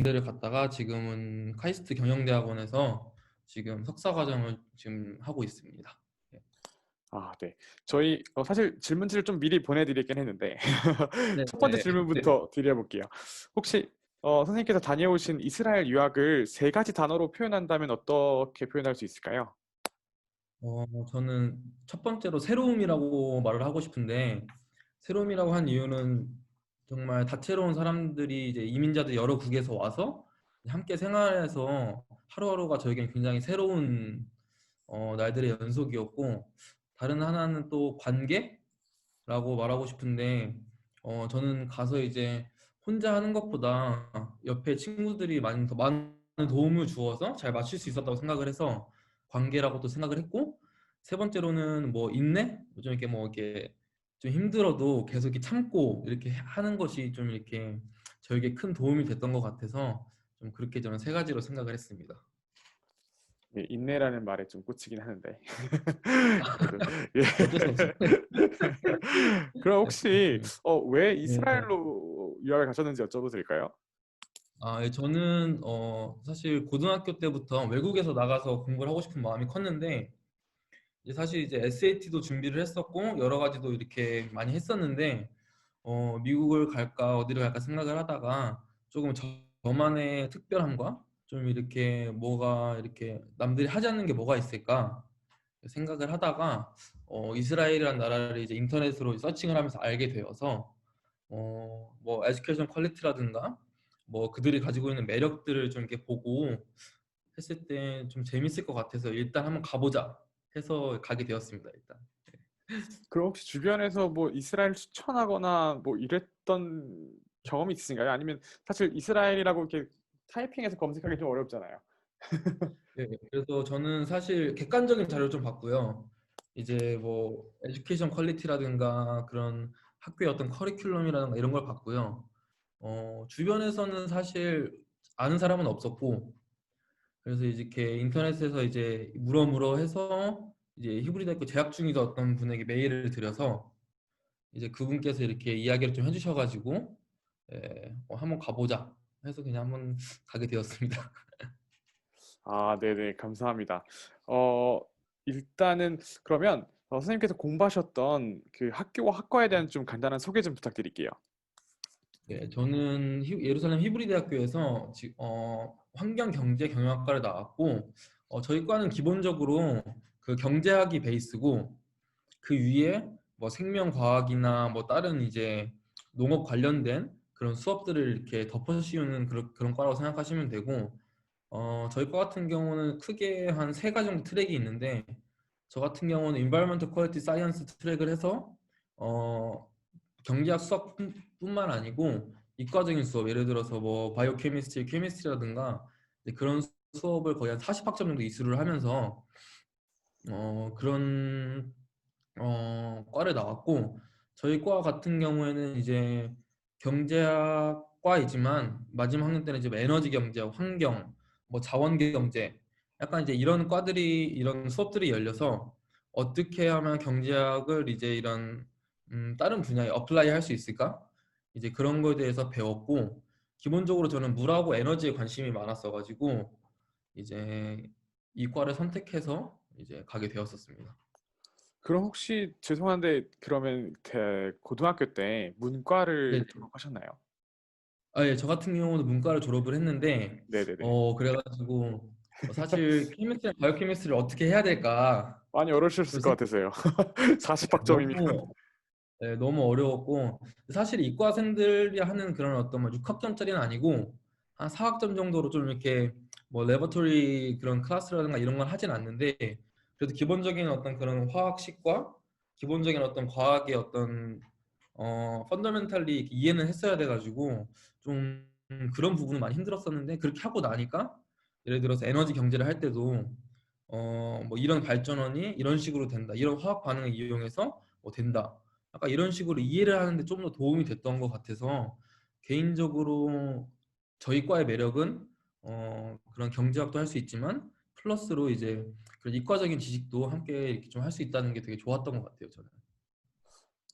군대를 갔다가 지금은 카이스트 경영대학원에서 지금 석사 과정을 지금 하고 있습니다. 네, 아, 네. 저희 사실 질문지를 좀 미리 보내드리긴 했는데 네, 첫 번째 네. 네. 질문부터 드려볼게요. 혹시 선생님께서 다녀오신 이스라엘 유학을 세 가지 단어로 표현한다면 어떻게 표현할 수 있을까요? 저는 첫 번째로 새로움이라고 말을 하고 싶은데 새로움이라고 한 이유는 정말 다채로운 사람들이 이제 이민자들 여러 국에서 와서 함께 생활해서 하루하루가 저에겐 굉장히 새로운 날들의 연속이었고 다른 하나는 또 관계라고 말하고 싶은데 저는 가서 이제 혼자 하는 것보다 옆에 친구들이 많이 더 많은 도움을 주어서 잘 맞출 수 있었다고 생각을 해서 관계라고도 생각을 했고 세 번째로는 뭐 인내 좀 이렇게 뭐 이렇게 좀 힘들어도 계속 이렇게 참고 이렇게 하는 것이 좀 이렇게 저에게 큰 도움이 됐던 것 같아서 좀 그렇게 저는 세 가지로 생각을 했습니다. 예, 인내라는 말에 좀 꽂히긴 하는데 그래도 예. 어쩔 수 없어요. 그럼 혹시 왜 네. 이스라엘로 유학을 가셨는지 여쭤봐도 될까요? 예, 저는 사실 고등학교 때부터 외국에서 나가서 공부를 하고 싶은 마음이 컸는데 이제 사실 이제 SAT도 준비를 했었고 여러 가지도 이렇게 많이 했었는데 미국을 갈까 어디를 갈까 생각을 하다가 조금 저만의 특별함과 좀 이렇게 뭐가 이렇게 남들이 하지 않는 게 뭐가 있을까 생각을 하다가 이스라엘이라는 나라를 이제 인터넷으로 서칭을 하면서 알게 되어서 뭐 에듀케이션 퀄리티라든가 뭐 그들이 가지고 있는 매력들을 좀 이렇게 보고 했을 때 좀 재밌을 것 같아서 일단 한번 가보자 해서 가게 되었습니다. 일단. 그럼 혹시 주변에서 뭐 이스라엘 추천하거나 뭐 이랬던 경험이 있으신가요? 아니면 사실 이스라엘이라고 이렇게 타이핑해서 검색하기 좀 어렵잖아요. 네, 그래서 저는 사실 객관적인 자료를 좀 봤고요. 이제 뭐 에듀케이션 퀄리티라든가 그런 학교의 어떤 커리큘럼이라든가 이런 걸 봤고요. 주변에서는 사실 아는 사람은 없었고 그래서 이제 이렇게 인터넷에서 이제 물어물어 해서 이제 히브리 대학교 재학 중이던 어떤 분에게 메일을 드려서 이제 그분께서 이렇게 이야기를 좀 해주셔가지고 한번 가보자 해서 그냥 한번 가게 되었습니다. 아, 네네, 감사합니다. 어, 일단은 그러면 선생님께서 공부하셨던 그 학교와 학과에 대한 좀 간단한 소개 좀 부탁드릴게요. 네, 저는 예루살렘 히브리 대학교에서 환경경제경영학과를 나왔고 저희 과는 기본적으로 그 경제학이 베이스고 그 위에 뭐 생명과학이나 뭐 다른 이제 농업 관련된 그런 수업들을 이렇게 덮어 씌우는 그런 과라고 생각하시면 되고 저희 과 같은 경우는 크게 한 세 가지 정도 트랙이 있는데 저 같은 경우는 Environmental Quality Science 트랙을 해서 어, 경제학 수업뿐만 아니고 이과적인 수업 예를 들어서 뭐 바이오 케미스트리, 케미스트리라든가 그런 수업을 거의 한 40학점 정도 이수를 하면서 그런 과를 나왔고 저희 과 같은 경우에는 이제 경제학과이지만 마지막 학년 때는 이제 뭐 에너지 경제, 환경, 뭐 자원 경제 약간 이제 이런 과들이 이런 수업들이 열려서 어떻게 하면 경제학을 이제 이런 다른 분야에 어플라이 할 수 있을까? 이제 그런 거에 대해서 배웠고 기본적으로 저는 물하고 에너지에 관심이 많았어 가지고 이제 이 과를 선택해서 이제 가게 되었었습니다. 그럼 혹시 죄송한데 그러면 그 고등학교 때 네. 문과를 졸업하셨나요? 예, 저 같은 경우는 문과를 졸업을 했는데, 네네네. 그래가지고, 사실 케미스트리, 바이오케미스트리를 어떻게 해야 될까, 많이 어려우셨을 좀 것 같아서요. 40학점이면. 너무, 너무 어려웠고, 사실 이과생들이 하는 그런 어떤 뭐 6학점짜리는 아니고, 한 4학점 정도로 좀 이렇게, 뭐, 레버토리 그런 클래스라든가 이런 건 하진 않는데, 그래도 기본적인 어떤 그런 화학식과, 기본적인 어떤 과학의 어떤 펀더멘탈리 이해는 했어야 돼가지고 좀 그런 부분은 많이 힘들었었는데 그렇게 하고 나니까 예를 들어서 에너지 경제를 할 때도 뭐 이런 발전원이 이런 식으로 된다 이런 화학 반응을 이용해서 뭐 된다 약간 이런 식으로 이해를 하는데 좀 더 도움이 됐던 것 같아서 개인적으로 저희 과의 매력은 그런 경제학도 할 수 있지만 플러스로 이제 그런 이과적인 지식도 함께 이렇게 좀 할 수 있다는 게 되게 좋았던 것 같아요 저는.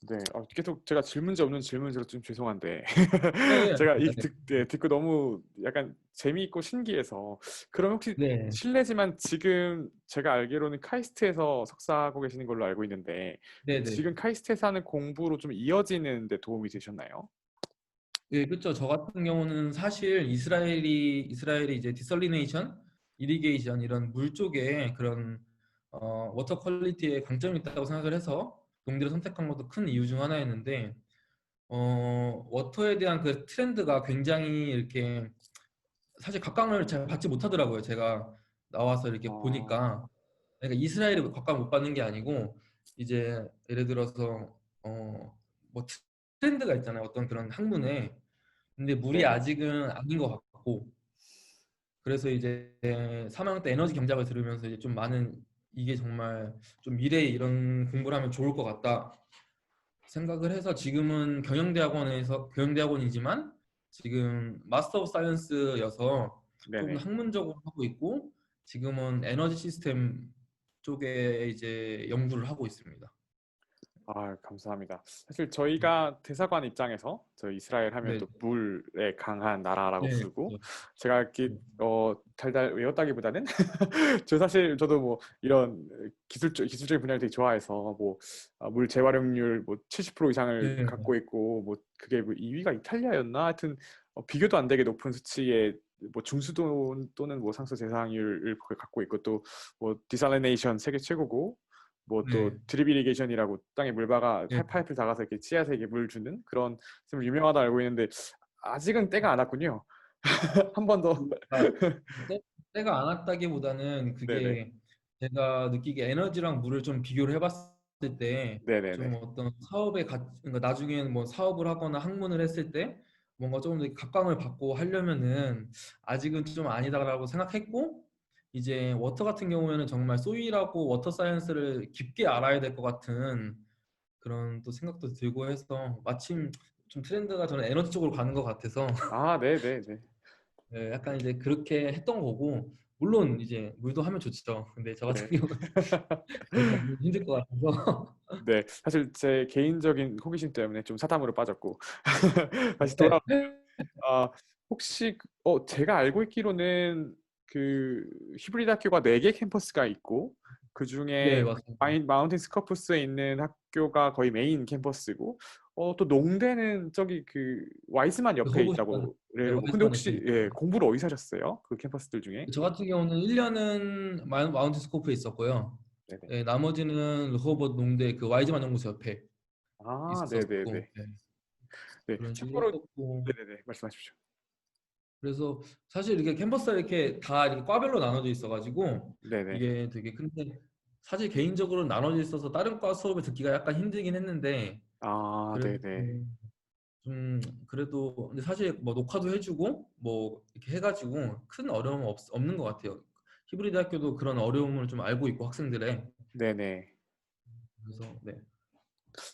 네. 계속 제가 질문지 없는 질문을 드려서 좀 죄송한데 네, 제가 아닙니다. 네. 듣고 너무 약간 재미있고 신기해서 그럼 혹시 네, 실례지만 지금 제가 알기로는 카이스트에서 석사하고 계시는 걸로 알고 있는데 네, 네. 지금 카이스트에서 하는 공부로 좀 이어지는 데 도움이 되셨나요? 예, 그렇죠. 저 같은 경우는 사실 이스라엘이 이제 디설리네이션, 이리게이션 이런 물 쪽에 그런 워터 퀄리티에 강점이 있다고 생각을 해서 농대를 선택한 것도 큰 이유 중 하나였는데 워터에 대한 그 트렌드가 굉장히 이렇게 사실 각광을 잘 받지 못하더라고요. 제가 나와서 이렇게 어, 보니까 그러니까 이스라엘이 각광 못 받는 게 아니고 이제 예를 들어서 뭐 트렌드가 있잖아요. 어떤 그런 학문에 근데 물이 네네. 아직은 아닌 것 같고 그래서 이제 3학년 때 에너지 경작을 들으면서 이제 좀 많은 이게 정말 좀 미래에 이런 공부를 하면 좋을 것 같다 생각을 해서 지금은 경영대학원이지만 지금 마스터 오브 사이언스여서 조금 더 네네. 학문적으로 하고 있고 지금은 에너지 시스템 쪽에 이제 연구를 하고 있습니다. 감사합니다. 사실 저희가 대사관 입장에서 저희 이스라엘 하면 네, 또 물에 강한 나라라고 네, 부르고 네, 제가 이렇게 네, 달달 외웠다기보다는 저도 뭐 이런 기술적인 분야를 되게 좋아해서 뭐 물 재활용률 뭐 70% 이상을 네, 갖고 있고 뭐 그게 뭐 2위가 이탈리아였나 하여튼 비교도 안 되게 높은 수치의 뭐 중수도 또는 뭐 상수 재생률을 갖고 있고 또 뭐 디살리네이션 세계 최고고 뭐 또 네, 드립 이리게이션이라고 땅에 물 박아 네. 파이프를 달아서 이렇게 씨앗에 이렇게 물 주는 그런 좀 유명하다 알고 있는데 아직은 때가 안 왔군요. 한 번 더. 그러니까 때가 안 왔다기보다는 네네. 그게 제가 느끼기에 에너지랑 물을 좀 비교를 해봤을 때 좀 네네네. 어떤 그러니까 나중에 뭐 사업을 하거나 학문을 했을 때 뭔가 조금 더 각광을 받고 하려면은 아직은 좀 아니다라고 생각했고 이제 워터 같은 경우에는 정말 소일하고 워터 사이언스를 깊게 알아야 될 것 같은 그런 또 생각도 들고 해서 마침 좀 트렌드가 저는 에너지 쪽으로 가는 것 같아서 네네네. 네, 약간 이제 그렇게 했던 거고 물론 이제 물도 하면 좋죠. 근데 저 같은 네. 경우는 너무 힘들 것 같아서 네. 사실 제 개인적인 호기심 때문에 좀 사담으로 빠졌고 다시 돌아 네, 아, 혹시 제가 알고 있기로는 그 히브리드 학교가 4개 캠퍼스가 있고 네 그중에 맞습니다. 마운틴 스커프스에 있는 학교가 거의 메인 캠퍼스고 또 농대는 저기 그 와이즈만 옆에 호보시간 있다고 네, 그래요. 근데 와이즈만 옆에 혹시 있죠. 공부를 어디서 하셨어요? 그 캠퍼스들 중에? 저 같은 경우는 1년은 마운트 스코프에 있었고요. 네네. 네, 나머지는 르호버트 농대 그 와이즈만 연구소 옆에 네네네. 있었고 네, 네. 그런 식으로 참고로 했었고 네네네. 말씀하십시오. 그래서 사실 이렇게 캠퍼스가 이렇게 다 이렇게 과별로 나눠져 있어가지고 네네. 이게 되게 근데 사실 개인적으로 나눠져 있어서 다른 과 수업을 듣기가 약간 힘들긴 했는데 그래도 네네. 좀 그래도 근데 사실 뭐 녹화도 해주고 뭐 이렇게 해가지고 큰 어려움 없는 것 같아요. 히브리드 학교도 그런 어려움을 좀 알고 있고 학생들의 네네. 그래서 네,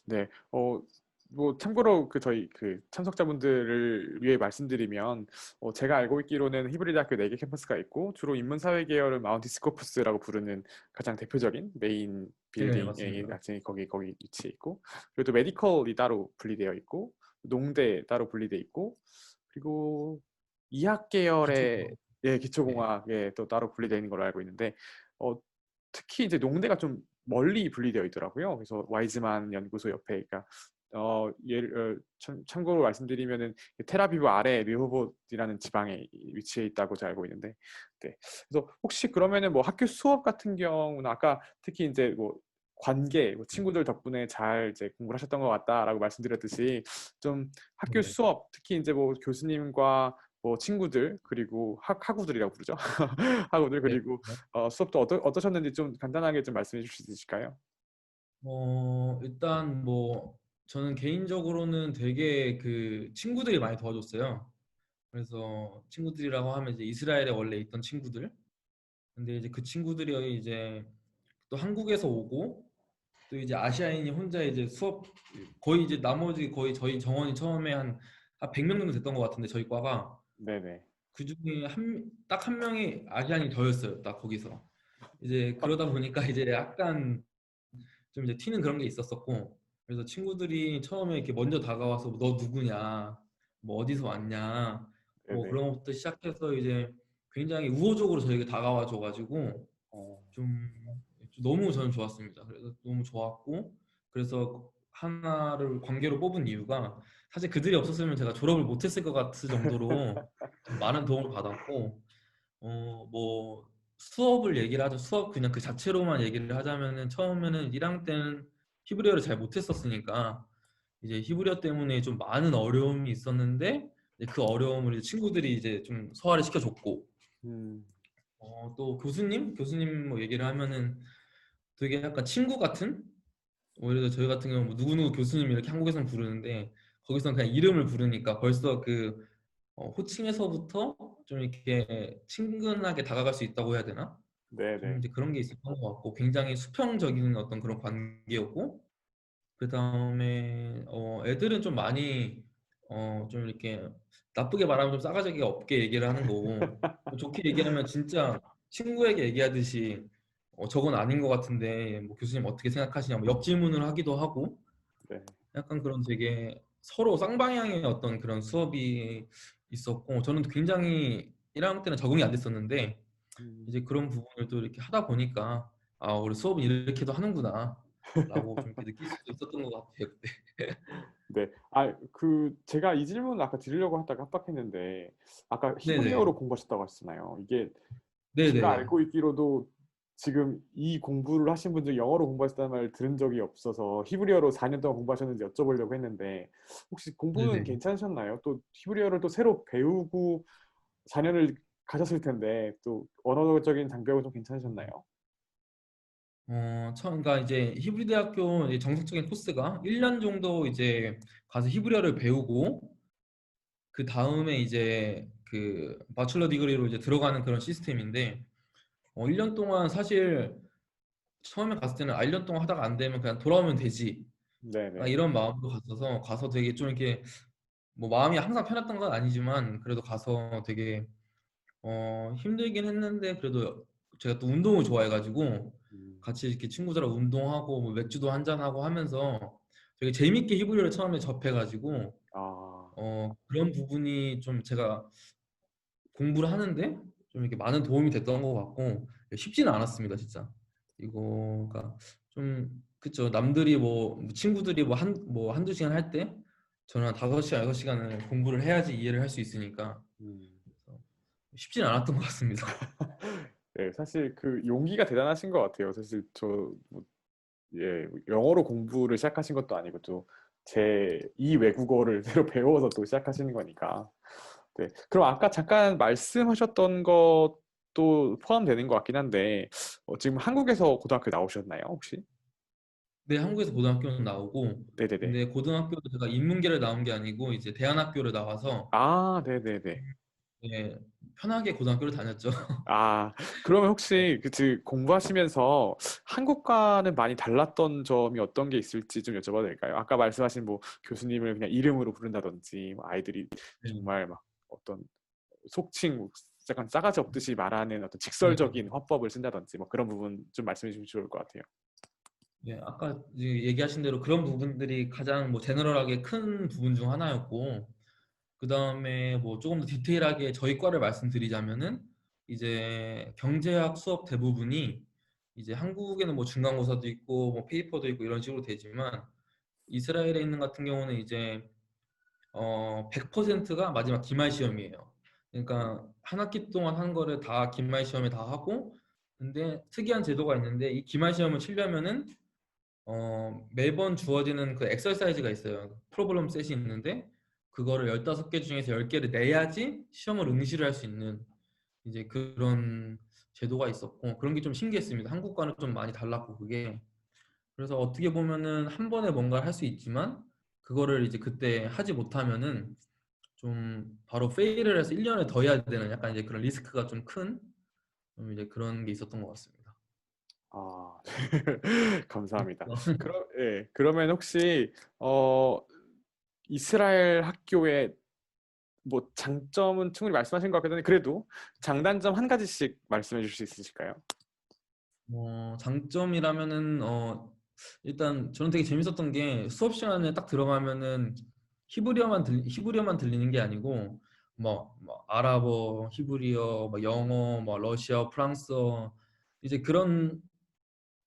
네. 뭐 참고로 저희 그 참석자분들을 위해 말씀드리면 제가 알고 있기로는 히브리드 학교 4개 캠퍼스가 있고 주로 인문사회 계열을 마운티 스코프스라고 부르는 가장 대표적인 메인 네 빌딩에 맞습니다. 거기 위치해 있고 그리고 또 메디컬이 따로 분리되어 있고 농대 따로 분리되어 있고 그리고 이학 계열의 기초과학 네, 기초공학에 또 따로 분리되어 있는 걸로 알고 있는데 어, 특히 이제 농대가 좀 멀리 분리되어 있더라고요. 그래서 와이즈만 연구소 옆에, 그러니까 참고로 말씀드리면은 테라비브 아래 르호봇이라는 지방에 위치해 있다고 제가 알고 있는데, 네. 그래서 혹시 그러면은 뭐 학교 수업 같은 경우는 아까 특히 이제 뭐 관계, 뭐 친구들 덕분에 잘 이제 공부를 하셨던 것 같다라고 말씀드렸듯이 좀 학교 네, 수업, 특히 이제 뭐 교수님과 뭐 친구들 그리고 학우들이라고 부르죠. 학우들 네. 그리고 수업도 어떠셨는지 좀 간단하게 좀 말씀해 주실 수 있으실까요? 일단 뭐 저는 개인적으로는 되게 그 친구들이 많이 도와줬어요. 그래서 친구들이라고 하면 이제 이스라엘에 원래 있던 친구들. 근데 이제 그 친구들이 이제 또 한국에서 오고 또 이제 아시아인이 혼자 이제 수업 거의 이제 나머지 거의 저희 정원이 처음에 한 100명 정도 됐던 것 같은데 저희 과가 네네. 그 중에 딱 한 명이 아시안이 저였어요. 딱 거기서. 이제 그러다 보니까 이제 약간 좀 이제 튀는 그런 게 있었었고 그래서 친구들이 처음에 이렇게 먼저 다가와서 너 누구냐, 뭐 어디서 왔냐, 뭐 네네. 그런 것부터 시작해서 이제 굉장히 우호적으로 저에게 다가와 줘가지고 어, 좀 너무 저는 좋았습니다. 그래서 너무 좋았고, 그래서 하나를 관계로 뽑은 이유가 사실 그들이 없었으면 제가 졸업을 못했을 것 같을 정도로 좀 많은 도움을 받았고, 뭐 수업을 얘기를 하죠. 수업 그냥 그 자체로만 얘기를 하자면은 처음에는 1학년 때는 히브리어를 잘 못했었으니까 이제 히브리어 때문에 좀 많은 어려움이 있었는데, 이제 그 어려움을 이제 친구들이 이제 좀 소화를 시켜줬고, 음, 또 교수님 뭐 얘기를 하면은 되게 약간 친구 같은, 오히려 저희 같은 경우는 뭐 누구누구 교수님 이렇게 한국에서는 부르는데 거기서는 그냥 이름을 부르니까 벌써 그 호칭에서부터 좀 이렇게 친근하게 다가갈 수 있다고 해야 되나? 좀 네네. 이제 그런 게 있었던 것 같고, 굉장히 수평적인 어떤 그런 관계였고, 그 다음에 애들은 좀 많이 좀 이렇게 나쁘게 말하면 좀 싸가지가 없게 얘기를 하는 거고, 좋게 얘기하면 진짜 친구에게 얘기하듯이 저건 아닌 것 같은데 뭐 교수님 어떻게 생각하시냐 뭐 역질문을 하기도 하고, 네. 약간 그런 되게 서로 쌍방향의 어떤 그런 수업이 있었고, 저는 굉장히 1학년 때는 적응이 안 됐었는데 음, 이제 그런 부분을 또 이렇게 하다 보니까 아, 우리 수업은 이렇게도 하는구나 라고 좀 이렇게 느낄 수도 있었던 것 같아요 그때. 네. 그 제가 이 질문을 아까 드리려고 하다가 깜빡했는데 아까 네네. 히브리어로 공부하셨다고 하셨잖아요. 이게 제가 네네. 알고 있기로도 지금 이 공부를 하신 분 중에 영어로 공부하셨다는 말을 들은 적이 없어서 히브리어로 4년 동안 공부하셨는지 여쭤보려고 했는데 혹시 공부는 네네. 괜찮으셨나요? 또 히브리어를 또 새로 배우고 4년을 가셨을 텐데 또 언어적인 장벽은 좀 괜찮으셨나요? 그러니까 이제 히브리 대학교 이제 정석적인 코스가 1년 정도 이제 가서 히브리어를 배우고, 그 다음에 이제 그 바첼러 디그리로 이제 들어가는 그런 시스템인데, 1년 동안 사실 처음에 갔을 때는 1년 동안 하다가 안 되면 그냥 돌아오면 되지, 네네. 이런 마음으로 갔어서, 가서 되게 좀 이렇게 뭐 마음이 항상 편했던 건 아니지만 그래도 가서 되게 힘들긴 했는데, 그래도 제가 또 운동을 좋아해가지고 음, 같이 이렇게 친구들하고 운동하고 뭐 맥주도 한잔하고 하면서 되게 재밌게 히브리어를 처음에 접해가지고 아, 그런 부분이 좀 제가 공부를 하는데 좀 이렇게 많은 도움이 됐던 것 같고, 쉽지는 않았습니다 진짜. 이거가 좀 그쵸. 남들이 뭐 친구들이 뭐 한두 시간 할 때 저는 한 5시간 6시간을 공부를 해야지 이해를 할 수 있으니까 음. 그래서 쉽지는 않았던 것 같습니다. 네, 사실 그 용기가 대단하신 것 같아요. 사실 뭐, 예, 영어로 공부를 시작하신 것도 아니고 또 제 이 외국어를 새로 배워서 또 시작하시는 거니까. 네, 그럼 아까 잠깐 말씀하셨던 것도 포함되는 것 같긴 한데 지금 한국에서 고등학교 나오셨나요, 혹시? 네, 한국에서 고등학교는 나오고, 네네네. 근데 고등학교도 제가 인문계를 나온 게 아니고 이제 대안학교를 나와서 아, 네네네. 네, 편하게 고등학교를 다녔죠. 아, 그러면 혹시 그 공부하시면서 한국과는 많이 달랐던 점이 어떤 게 있을지 좀 여쭤봐도 될까요? 아까 말씀하신 뭐 교수님을 그냥 이름으로 부른다든지 뭐 아이들이 네. 정말 막 어떤 속칭 뭐 약간 싸가지 없듯이 말하는 어떤 네. 직설적인 화법을 쓴다든지 뭐 그런 부분 좀 말씀해 주시면 좋을 것 같아요. 예, 아까 이제 얘기하신 대로 그런 부분들이 가장 뭐 제너럴하게 큰 부분 중 하나였고, 그 다음에 뭐 조금 더 디테일하게 저희 과를 말씀드리자면은 이제 경제학 수업 대부분이 이제 한국에는 뭐 중간고사도 있고 뭐 페이퍼도 있고 이런 식으로 되지만, 이스라엘에 있는 같은 경우는 이제 100%가 마지막 기말 시험이에요. 그러니까 한 학기 동안 한 거를 다 기말 시험에 다 하고, 근데 특이한 제도가 있는데 이 기말 시험을 치려면은 매번 주어지는 그 엑서사이즈가 있어요. 프로블럼 셋이 있는데 그거를 15개 중에서 10개를 내야지 시험을 응시를 할 수 있는 이제 그런 제도가 있었고, 그런 게 좀 신기했습니다. 한국과는 좀 많이 달랐고 그게. 그래서 어떻게 보면은 한 번에 뭔가를 할 수 있지만 그거를 이제 그때 하지 못하면은 좀 바로 페일을 해서 1년을 더 해야 되는, 약간 이제 그런 리스크가 좀 큰 이제 그런 게 있었던 것 같습니다. 아, 감사합니다. 그러면 혹시 이스라엘 학교의 뭐 장점은 충분히 말씀하신 것 같긴 한데 그래도 장단점 한 가지씩 말씀해 주실 수 있으실까요? 장점이라면은 일단 저는 되게 재밌었던 게 수업 시간에 딱 들어가면은 히브리어만 들리는 게 아니고 뭐 아랍어, 히브리어, 뭐 영어, 뭐 러시아, 프랑스어 이제 그런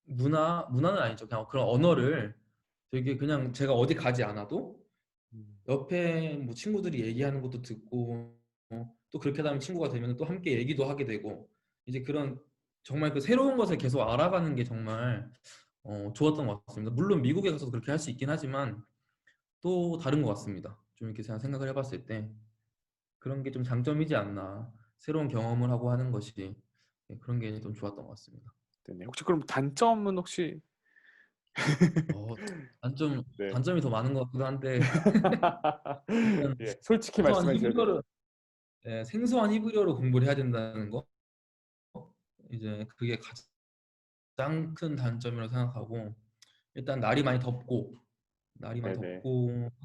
문화는 아니죠. 그냥 그런 언어를 되게 그냥 제가 어디 가지 않아도 음. 옆에 뭐 친구들이 얘기하는 것도 듣고 또 그렇게 하면 친구가 되면 또 함께 얘기도 하게 되고 이제 그런 정말 그 새로운 것을 계속 알아가는 게 정말 좋았던 것 같습니다. 물론 미국에 가서도 그렇게 할 수 있긴 하지만 또 다른 것 같습니다. 좀 이렇게 제가 생각을 해봤을 때 그런 게 좀 장점이지 않나. 새로운 경험을 하고 하는 것이 그런 게 좀 좋았던 것 같습니다. 네네. 혹시 그럼 단점은 혹시 어, 단점 네. 단점이 더 많은 것 같기도 한데 일단 예, 솔직히 생소한 말씀해 주셔도 돼요. 히브리어를 생소한 히브리어로 공부를 해야 된다는 거 이제 그게 가장 큰 단점이라고 생각하고 일단 날이 많이 네네. 덥고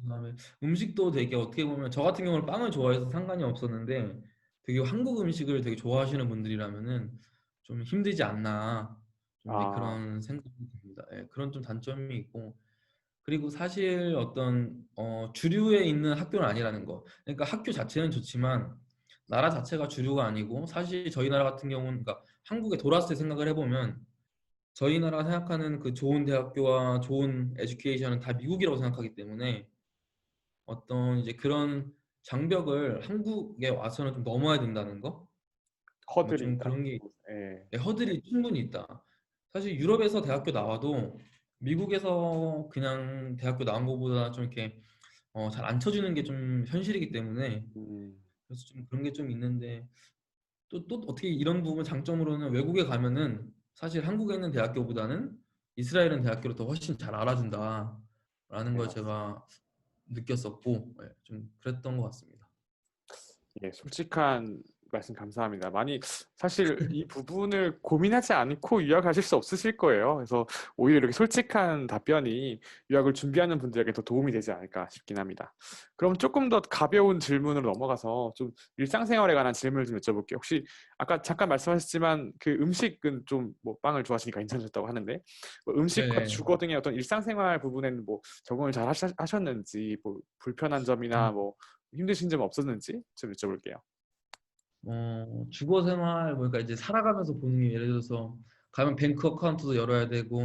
그다음에 음식도 되게 어떻게 보면 저 같은 경우는 빵을 좋아해서 상관이 없었는데 되게 한국 음식을 되게 좋아하시는 분들이라면은 좀 힘들지 않나 좀 이제 아, 그런 생각이 듭니다. 예, 그런 좀 단점이 있고 그리고 사실 어떤 주류에 있는 학교는 아니라는 거. 그러니까 학교 자체는 좋지만 나라 자체가 주류가 아니고 사실 저희 나라 같은 경우는 그러니까 한국에 돌아왔을 때 생각을 해보면 저희 나라가 생각하는 그 좋은 대학교와 좋은 에듀케이션은 다 미국이라고 생각하기 때문에 어떤 이제 그런 장벽을 한국에 와서는 좀 넘어야 된다는 거? 아마 허들이 좀 있다. 그런 게 예. 허들이 충분히 있다. 사실 유럽에서 대학교 나와도 미국에서 그냥 대학교 나온 것보다 좀 이렇게 잘 안 쳐주는 게 좀 현실이기 때문에 음. 그래서 좀 그런 게 좀 있는데 또 어떻게 이런 부분 장점으로는 외국에 가면은 사실 한국에 있는 대학교보다는 이스라엘은 대학교를 더 훨씬 잘 알아준다라는 네, 걸 맞습니다. 제가 느꼈었고 좀 그랬던 것 같습니다. 예, 솔직한 말씀 감사합니다. 많이 사실 이 부분을 고민하지 않고 유학하실 수 없으실 거예요. 그래서 오히려 이렇게 솔직한 답변이 유학을 준비하는 분들에게 더 도움이 되지 않을까 싶긴 합니다. 그럼 조금 더 가벼운 질문으로 넘어가서 좀 일상생활에 관한 질문을 좀 여쭤볼게요. 혹시 아까 잠깐 말씀하셨지만 그 음식은 좀 뭐 빵을 좋아하시니까 괜찮으셨다고 하는데 뭐 음식과 네. 주거 등의 어떤 일상생활 부분에는 뭐 적응을 잘 하셨는지 뭐 불편한 점이나 뭐 힘드신 점 없었는지 좀 여쭤볼게요. 주거 생활 그러니까 이제 살아가면서 보는 게 예를 들어서 가면 뱅크 어카운트도 열어야 되고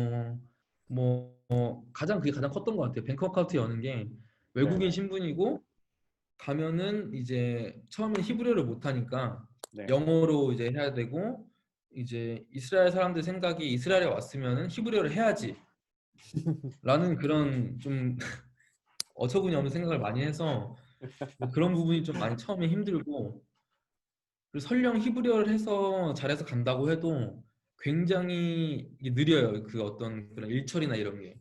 가장 그게 가장 컸던 것 같아요. 뱅크 어카운트 여는 게 외국인 네네. 신분이고 가면은 이제 처음에 히브리어를 못 하니까 네. 영어로 이제 해야 되고 이제 이스라엘 사람들 생각이 이스라엘에 왔으면은 히브리어를 해야지 라는 그런 좀 어처구니 없는 생각을 많이 해서 그런 부분이 좀 많이 처음에 힘들고 그리고 설령 히브리어를 해서 잘해서 간다고 해도 굉장히 이게 느려요. 그 어떤 그런 일처리나 이런 게.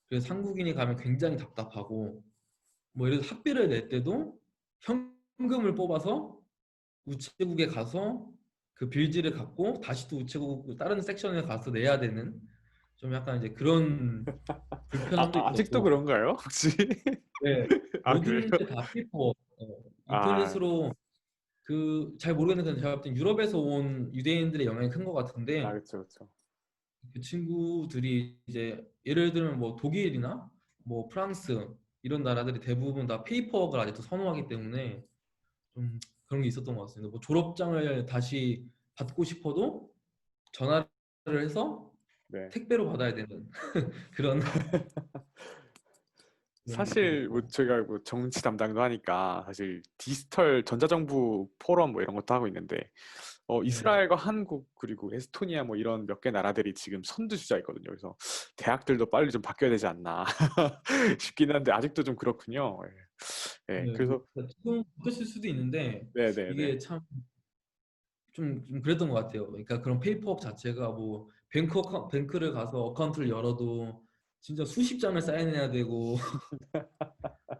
그래서 한국인이 가면 굉장히 답답하고 뭐 예를 들어 학비를 낼 때도 현금을 뽑아서 우체국에 가서 그 빌지를 갖고 다시 또 우체국 다른 섹션에 가서 내야 되는 좀 약간 이제 그런 불편함도 아직도 있었고 그런가요? 혹시? 네, 아, 그래요? 모든 게 다 페이퍼 아, 인터넷으로 그 잘 모르겠는데 제가 볼 땐 유럽에서 온 유대인들의 영향이 큰 것 같은데 그쵸, 그쵸. 그 친구들이 이제 예를 들면 뭐 독일이나 뭐 프랑스 이런 나라들이 대부분 다 페이퍼워크를 아직도 선호하기 때문에 좀 그런 게 있었던 것 같습니다. 뭐 졸업장을 다시 받고 싶어도 전화를 해서 네. 택배로 받아야 되는 그런 그런 게 좀 사실 뭐 있고. 저희가 뭐 정치 담당도 하니까 사실 디지털 전자정부 포럼 뭐 이런 것도 하고 있는데 네. 이스라엘과 한국 그리고 에스토니아 뭐 이런 몇 개 나라들이 지금 선두주자 있거든요. 그래서 대학들도 빨리 좀 바뀌어야 되지 않나 싶긴 한데 아직도 좀 그렇군요. 예. 예, 네, 뭐 그래서 지금 바뀌었을 수도 있는데 네네네. 이게 참 좀 그랬던 것 같아요. 그러니까 그런 페이퍼워크 자체가 뭐 뱅크를 가서 어카운트를 열어도 진짜 수십 장을 사인해야 되고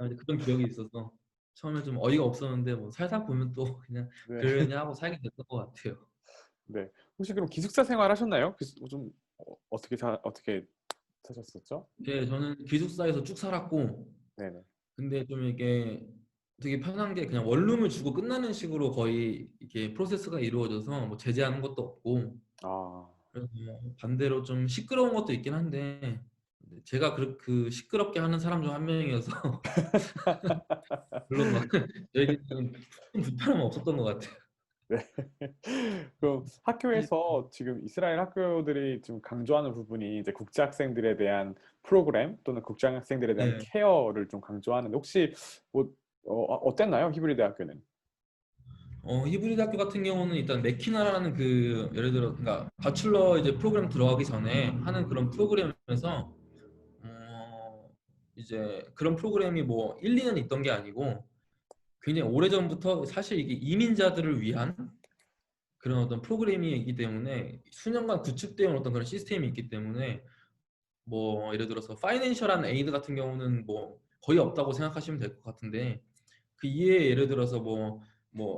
이제 그런 기억이 있어서 처음에 좀 어이가 없었는데 뭐 살다 보면 또 그냥 네. 그러려니 하고 살게 됐던 것 같아요. 네. 혹시 그럼 기숙사 생활 하셨나요? 좀 어떻게 사셨었죠? 예, 저는 기숙사에서 쭉 살았고 네네. 근데 좀 이게 되게 편한 게 그냥 원룸을 주고 끝나는 식으로 거의 이렇게 프로세스가 이루어져서 뭐 제재하는 것도 없고 아, 그래서 뭐 반대로 좀 시끄러운 것도 있긴 한데 제가 그 시끄럽게 하는 사람 중 한 명이어서 물론 막 저에게는 큰 불편함은 없었던 것 같아요. 네. 그럼 네. 학교에서 지금 이스라엘 학교들이 좀 강조하는 부분이 이제 국제 학생들에 대한 프로그램 또는 국제 학생들에 대한 네. 케어를 좀 강조하는데 혹시 뭐 어땠나요? 히브리 대학교는? 히브리드 학교 같은 경우는 일단 메키나라는 그 예를 들어 그러니까 바출러 이제 프로그램 들어가기 전에 하는 그런 프로그램에서 이제 그런 프로그램이 뭐 1, 2년 있던 게 아니고 굉장히 오래전부터 사실 이게 이민자들을 위한 그런 어떤 프로그램이기 때문에 수년간 구축되어 온 어떤 그런 시스템이 있기 때문에 뭐 예를 들어서 파이낸셜한 에이드 같은 경우는 뭐 거의 없다고 생각하시면 될 것 같은데 그 이외에 예를 들어서 뭐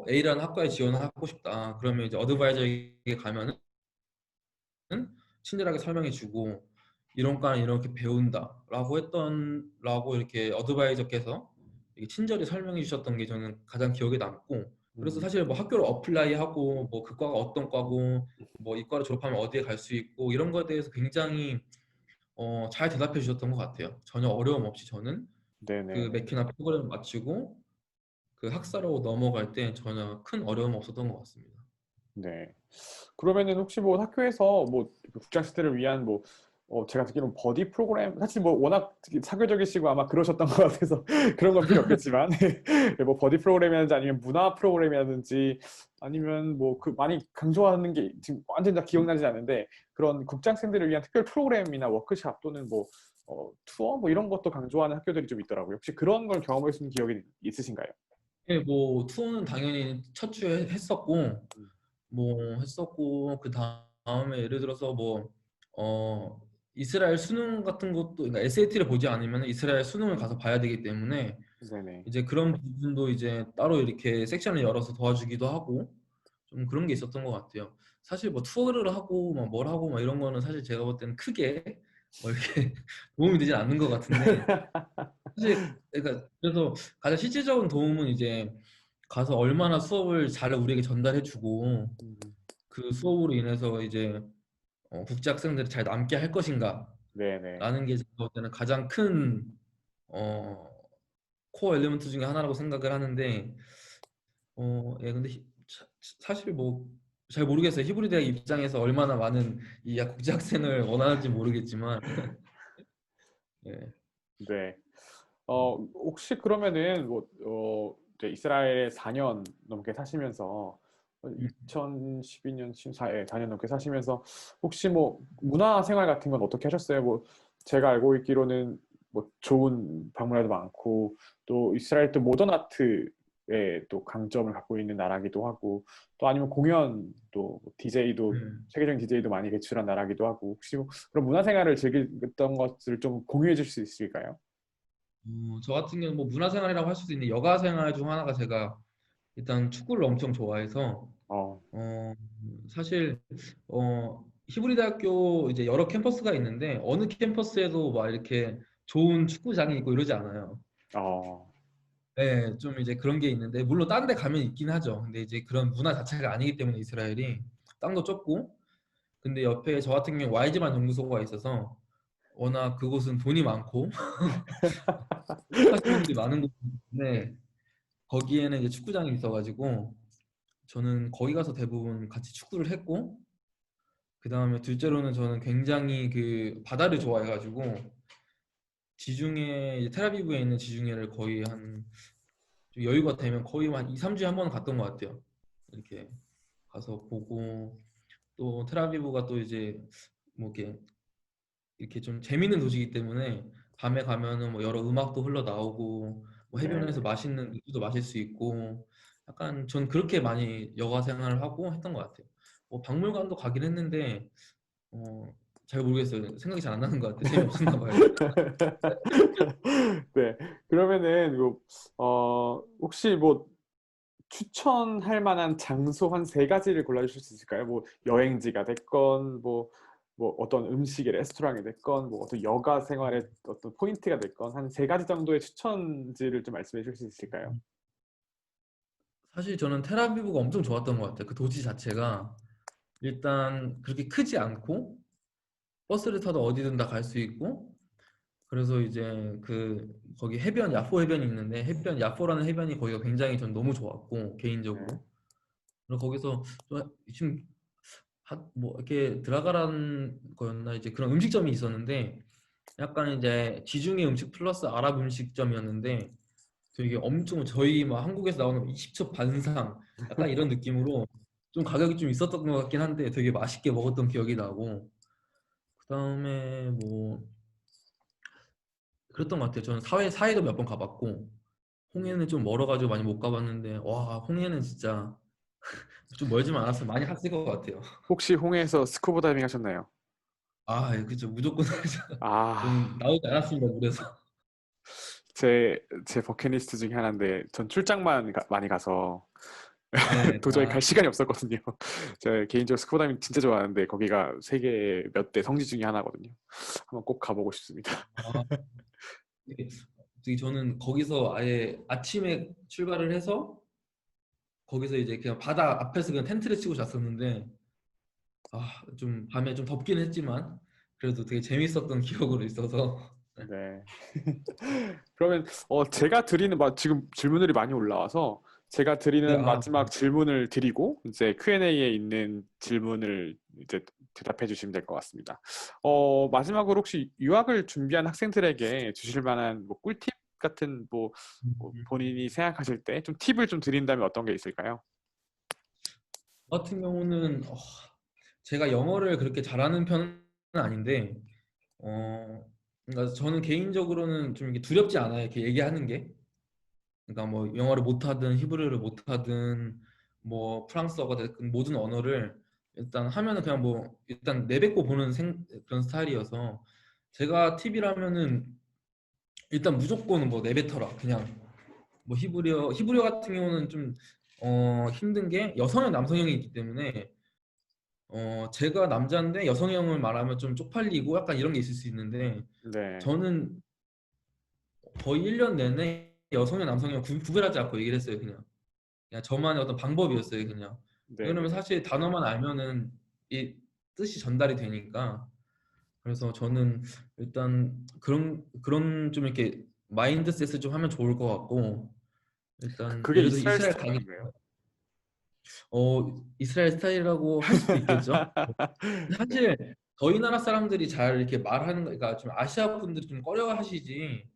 A라는 학과에 지원을 하고 싶다 그러면 이제 어드바이저에게 가면은 친절하게 설명해주고 이런 과는 이렇게 배운다라고 라고 이렇게 어드바이저께서 이렇게 친절히 설명해 주셨던 게 저는 가장 기억에 남고 그래서 음, 사실 뭐 학교를 어플라이하고 뭐 그 과가 어떤 과고 뭐 이 과를 졸업하면 어디에 갈 수 있고 이런 거에 대해서 굉장히 잘 대답해 주셨던 것 같아요. 전혀 어려움 없이 저는 그 네네네. 맥키나 프로그램을 마치고 그 학사로 넘어갈 때 전혀 큰 어려움 없었던 것 같습니다. 네. 그러면은 혹시 뭐 학교에서 뭐 국장시대를 위한 뭐 제가 듣기로는 버디 프로그램 사실 뭐 워낙 사교적이시고 아마 그러셨던 것 같아서 그런 건 필요 없겠지만 뭐 버디 프로그램이라든지 아니면 문화 프로그램이라든지 아니면 뭐 그 많이 강조하는 게 지금 완전 다 기억나지 않는데 그런 국장생들을 위한 특별 프로그램이나 워크샵 또는 뭐 투어 뭐 이런 것도 강조하는 학교들이 좀 있더라고요. 혹시 그런 걸 경험하신 기억이 있으신가요? 네, 뭐 투어는 당연히 첫 주에 했었고 그 다음에 예를 들어서 어 이스라엘 수능 같은 것도 그러니까 SAT를 보지 않으면 이스라엘 수능을 가서 봐야 되기 때문에 네네. 이제 그런 부분도 이제 따로 이렇게 섹션을 열어서 도와주기도 하고 좀 그런 게 있었던 것 같아요. 사실 뭐 투어를 하고 막 뭘 하고 막 이런 거는 사실 제가 볼 때는 크게 뭐 이렇게 도움이 되지 않는 것 같은데 사실 그러니까 그래서 가장 실질적인 도움은 이제 가서 얼마나 수업을 잘 우리에게 전달해주고 음, 그 수업으로 인해서 이제 국제 학생들이 잘 남게 할 것인가라는 네네. 게 제가 볼 때는 가장 큰 어, 코어 엘리먼트 중에 하나라고 생각을 하는데 예 근데 사실 뭐 잘 모르겠어요. 히브리 대학 입장에서 얼마나 많은 이 국제 학생을 원하는지 모르겠지만 예. 네. 혹시 그러면은 이제 이스라엘에 4년 넘게 사시면서 음, 2012년, 4년 넘게 사시면서 혹시 뭐 문화 생활 같은 건 어떻게 하셨어요? 뭐 제가 알고 있기로는 뭐 좋은 박물관도 많고 또 이스라엘 또 모던 아트에 또 강점을 갖고 있는 나라기도 하고 또 아니면 공연도 DJ도 음. 세계적인 DJ도 많이 배출한 나라기도 하고 혹시 뭐 그런 문화 생활을 즐겼던 것을 좀 공유해 줄 수 있을까요? 저 같은 경우는 뭐 문화생활이라고 할 수도 있는데 여가생활 중 하나가 제가 일단 축구를 엄청 좋아해서 어, 어, 사실 히브리 대학교 이제 여러 캠퍼스가 있는데 어느 캠퍼스에도 막 이렇게 좋은 축구장이 있고 이러지 않아요. 어, 네, 좀 이제 그런 게 있는데 물론 다른 데 가면 있긴 하죠. 근데 이제 그런 문화 자체가 아니기 때문에 이스라엘이 땅도 좁고 근데 옆에 저 같은 경우 YG만 연구소가 있어서 워낙 그곳은 돈이 많고 하시는 분들이 많은 곳인데 거기에는 이제 축구장이 있어가지고 저는 거기 가서 대부분 같이 축구를 했고 그 다음에 둘째로는 저는 굉장히 그 바다를 좋아해가지고 지중해 이제 텔아비브에 있는 지중해를 거의 좀 여유가 되면 거의 한 2, 3주에 한 번은 갔던 것 같아요. 이렇게 가서 보고 또 텔아비브가 또 이제 뭐 이렇게 좀 재밌는 도시이기 때문에 밤에 가면은 뭐 여러 음악도 흘러 나오고 뭐 해변에서 네네. 맛있는 맥주도 마실 수 있고 약간 전 그렇게 많이 여가 생활을 하고 했던 것 같아요. 뭐 박물관도 가긴 했는데 어, 잘 모르겠어요. 생각이 잘 안 나는 것 같아요. 재미없었나 봐요. 네. 그러면은 혹시 뭐 추천할 만한 장소 한 세 가지를 골라주실 수 있을까요? 뭐 여행지가 됐건 뭐 어떤 음식의 레스토랑이 됐건 뭐 어떤 여가 생활의 어떤 포인트가 됐건 한 세 가지 정도의 추천지를 좀 말씀해 주실 수 있을까요? 사실 저는 텔아비브가 엄청 좋았던 것 같아요. 그 도시 자체가 일단 그렇게 크지 않고 버스를 타도 어디든 다 갈 수 있고 그래서 이제 그 거기 해변 야포 해변이 있는데 해변 야포라는 해변이 거기가 굉장히 전 너무 좋았고 네. 개인적으로. 그리고 거기서 지금 뭐 이렇게 들어가라는 거였나 이제 그런 음식점이 있었는데 약간 이제 지중해 음식 플러스 아랍 음식점이었는데 되게 엄청 저희 막 한국에서 나오는 20첩 반상 약간 이런 느낌으로 좀 가격이 좀 있었던 것 같긴 한데 되게 맛있게 먹었던 기억이 나고 그다음에 뭐 그랬던 것 같아요. 저는 사회도 몇 번 가봤고 음. 홍해는 좀 멀어가지고 많이 못 가봤는데 와 홍해는 진짜 좀 멀지만 않았으면 많이 갔을 것 같아요. 혹시 홍해에서 스쿠버 다이빙 하셨나요? 아 그죠 무조건 하죠. 아, 전 나오지 않았습니다 물에서. 제 버킷리스트 중에 하나인데 전 출장만 많이 가서 네, 도저히 아, 갈 시간이 없었거든요. 제가 개인적으로 스쿠버 다이빙 진짜 좋아하는데 거기가 세계 몇 대 성지 중에 하나거든요. 한번 꼭 가보고 싶습니다. 아, 되게, 되게 저는 거기서 아예 아침에 출발을 해서 거기서 이제 그냥 바다 앞에서 그냥 텐트를 치고 잤었는데 좀 밤에 좀 덥긴 했지만 그래도 되게 재밌었던 기억으로 있어서 네. 그러면 제가 드리는 지금 질문들이 많이 올라와서 제가 네, 드리는 마지막 질문을 드리고 이제 Q&A에 있는 질문을 이제 대답해 주시면 될 것 같습니다. 마지막으로 혹시 유학을 준비한 학생들에게 주실 만한 뭐 꿀팁 같은 뭐 본인이 생각하실 때 좀 팁을 좀 드린다면 어떤 게 있을까요? 저 같은 경우는 제가 영어를 그렇게 잘하는 편은 아닌데 그러니까 저는 개인적으로는 좀 이렇게 두렵지 않아요. 이렇게 얘기하는 게. 그러니까 뭐 영어를 못하든 히브리어를 못하든 뭐 프랑스어가 됐든 모든 언어를 일단 하면은 그냥 뭐 일단 내뱉고 보는 그런 스타일이어서 제가 팁이라면은 일단 무조건 뭐 내뱉어라 그냥 뭐 히브리어 같은 경우는 좀 힘든 게 여성형 남성형이 있기 때문에 제가 남자인데 여성형을 말하면 좀 쪽팔리고 약간 이런 게 있을 수 있는데 네, 저는 거의 1년 내내 여성형 남성형 구별하지 않고 얘기를 했어요 그냥 저만의 어떤 방법이었어요 그냥. 네, 왜냐면 네. 사실 단어만 알면은 이 뜻이 전달이 되니까. 그래서 저는 일단 그런 좀 이렇게 마인드셋을 좀 하면 좋을 것 같고 일단 그게 예를 들어 이스라엘 이스라엘 가기 스타일인가요? 이스라엘 스타일이라고 할 수도 있겠죠. 사실 저희 나라 사람들이 잘 이렇게 말하는 거 그러니까 좀 아시아 분들이 좀 꺼려 하시지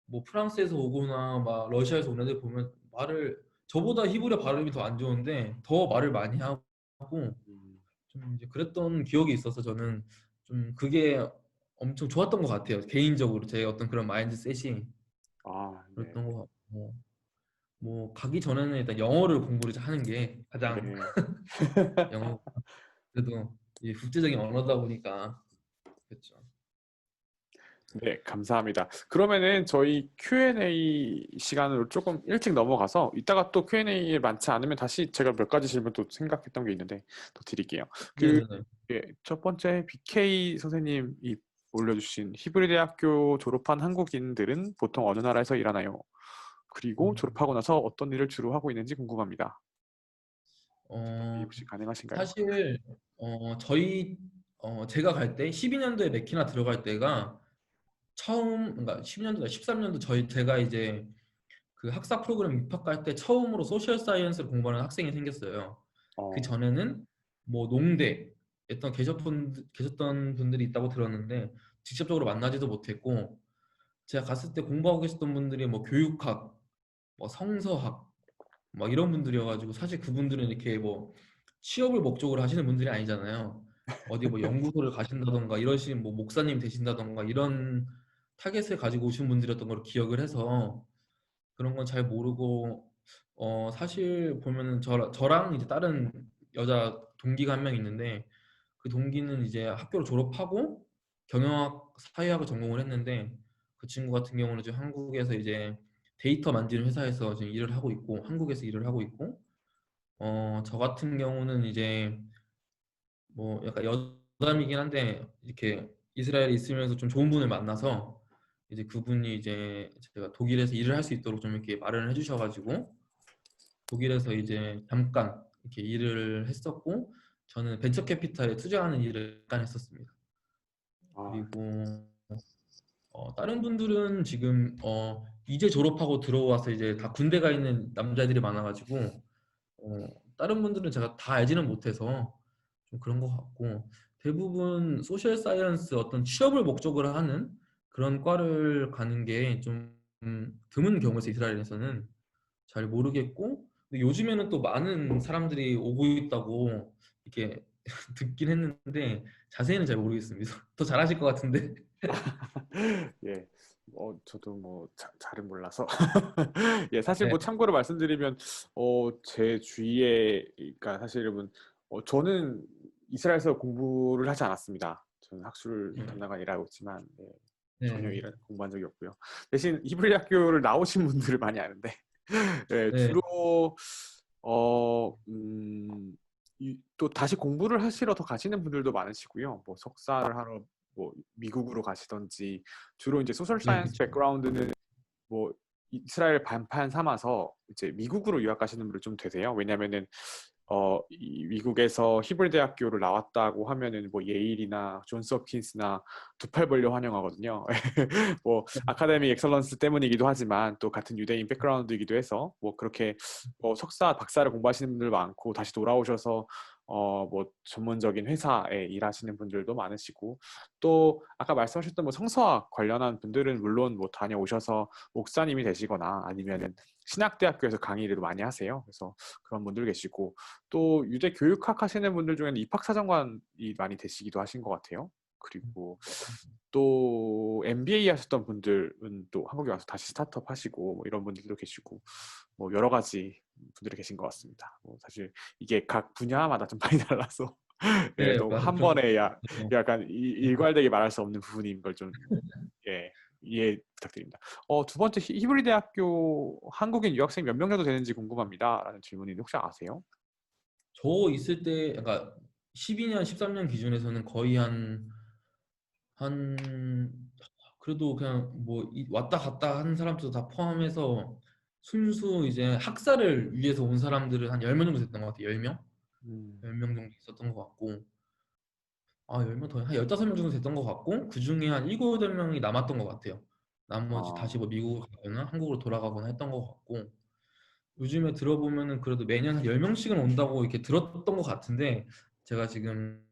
뭐 프랑스에서 오거나 막 러시아에서 온 애들 보면 말을 저보다 히브리어 발음이 더 안 좋은데 더 말을 많이 하고 음, 좀 이제 그랬던 기억이 있어서 저는 좀 그게 엄청 좋았던 것 같아요. 개인적으로 제 어떤 그런 마인드셋이 아, 네, 그랬던 것 같고 뭐 가기 전에는 일단 영어를 공부를 하는 게 가장 네. 영어 그래도 이 국제적인 언어다 보니까 그렇죠. 네, 감사합니다. 그러면은 저희 Q&A 시간으로 조금 일찍 넘어가서 이따가 또 Q&A에 많지 않으면 다시 제가 몇 가지 질문 또 생각했던 게 있는데 또 드릴게요. 그 네네네. 첫 번째 BK 선생님이 올려주신 히브리 대학교 졸업한 한국인들은 보통 어느 나라에서 일하나요? 그리고 졸업하고 나서 어떤 일을 주로 하고 있는지 궁금합니다. 답이 어, 혹시 가능하신가요? 사실 저희 제가 갈 때 12년도에 메키나 들어갈 때가 그러니까 12년도나 13년도 제가 이제 그 학사 프로그램 입학할 때 처음으로 소셜 사이언스를 공부하는 학생이 생겼어요. 그 어, 전에는 뭐 농대 계셨던 분들이 있다고 들었는데 직접적으로 만나지도 못했고 제가 갔을 때 공부하고 계셨던 분들이 뭐 교육학, 뭐 성서학 막 이런 분들이어가지고 사실 그분들은 이렇게 뭐 취업을 목적으로 하시는 분들이 아니잖아요. 어디 뭐 연구소를 가신다던가 이러신 뭐 목사님 되신다던가 이런 타겟을 가지고 오신 분들이었던 걸 기억을 해서 그런 건 잘 모르고 사실 보면은 저랑 이제 다른 여자 동기가 한 명 있는데 그 동기는 이제 학교를 졸업하고 경영학 사회학을 전공을 했는데 그 친구 같은 경우는 지금 한국에서 이제 데이터 만지는 회사에서 지금 일을 하고 있고 한국에서 일을 하고 있고 저 같은 경우는 이제 뭐 약간 여담이긴 한데 이렇게 이스라엘에 있으면서 좀 좋은 분을 만나서 이제 그분이 이제 제가 독일에서 일을 할 수 있도록 좀 이렇게 마련을 해주셔가지고 독일에서 이제 잠깐 이렇게 일을 했었고 저는 벤처 캐피탈에 투자하는 일을 잠깐 했었습니다. 아, 그리고 다른 분들은 지금 이제 졸업하고 들어와서 이제 다 군대 가 있는 남자애들이 많아가지고 다른 분들은 제가 다 알지는 못해서 좀 그런 것 같고 대부분 소셜 사이언스 어떤 취업을 목적으로 하는 그런 과를 가는 게 좀 드문 경우에서 이스라엘에서는 잘 모르겠고 근데 요즘에는 또 많은 사람들이 오고 있다고 이렇게 듣긴 했는데 자세히는 잘 모르겠습니다. 더 잘하실 것 같은데. 예. 저도 뭐 잘은 몰라서 예, 사실 네, 뭐 참고로 말씀드리면 제 주위에 그러니까 사실은 저는 이스라엘에서 공부를 하지 않았습니다. 저는 학술 네, 담당관 일하고 있지만 예, 전혀 네, 공부한 적이 없고요. 대신 히브리 학교를 나오신 분들을 많이 아는데 예, 네, 주로 또 다시 공부를 하시러 더 가시는 분들도 많으시고요. 뭐 석사를 하러 뭐 미국으로 가시던지 주로 이제 소셜 네, 사이언스 그쵸. 백그라운드는 뭐 이스라엘 반판 삼아서 이제 미국으로 유학 가시는 분들 좀 되세요. 왜냐면은 이 미국에서 히브리 대학교를 나왔다고 하면은 뭐 예일이나 존스 홉킨스나 두 팔 벌려 환영하거든요. 뭐 아카데믹 엑설런스 때문이기도 하지만 또 같은 유대인 백그라운드이기도 해서 뭐 그렇게 뭐 석사, 박사를 공부하시는 분들 많고 다시 돌아오셔서 뭐 전문적인 회사에 일하시는 분들도 많으시고 또 아까 말씀하셨던 뭐 성서학 관련한 분들은 물론 뭐 다녀오셔서 목사님이 되시거나 아니면은 신학대학교에서 강의를 많이 하세요. 그래서 그런 분들 계시고 또 유대 교육학 하시는 분들 중에는 입학사정관이 많이 되시기도 하신 것 같아요. 그리고 또 MBA 하셨던 분들은 또 한국에 와서 다시 스타트업 하시고 뭐 이런 분들도 계시고 뭐 여러 가지 분들이 계신 것 같습니다. 뭐 사실 이게 각 분야마다 좀 많이 달라서 예, 네, 너무 맞아요. 한 그런 거 번에 같아요. 약간 일괄되게 말할 수 없는 부분인 걸 좀 예, 이해 부탁드립니다. 두 번째 히브리 대학교 한국인 유학생 몇 명 정도 되는지 궁금합니다. 라는 질문인데 혹시 아세요? 저 있을 때, 그러니까 12년, 13년 기준에서는 거의 한, 그래도 그냥 뭐 왔다 갔다 하는 사람도 다 포함해서 순수 이제 학사를 위해서 온 사람들은 한 10명 정도 됐던 것 같아요. 10명? 음, 10명 정도 있었던 것 같고, 10명 더, 한 15명 정도 됐던 것 같고, 그 중에 한 7, 8명이 남았던 것 같아요. 나머지 다시 아, 뭐 미국을 가거나 한국으로 돌아가거나 했던 것 같고, 요즘에 들어보면은 그래도 매년 한 10명씩은 온다고 이렇게 들었던 것 같은데 제가 지금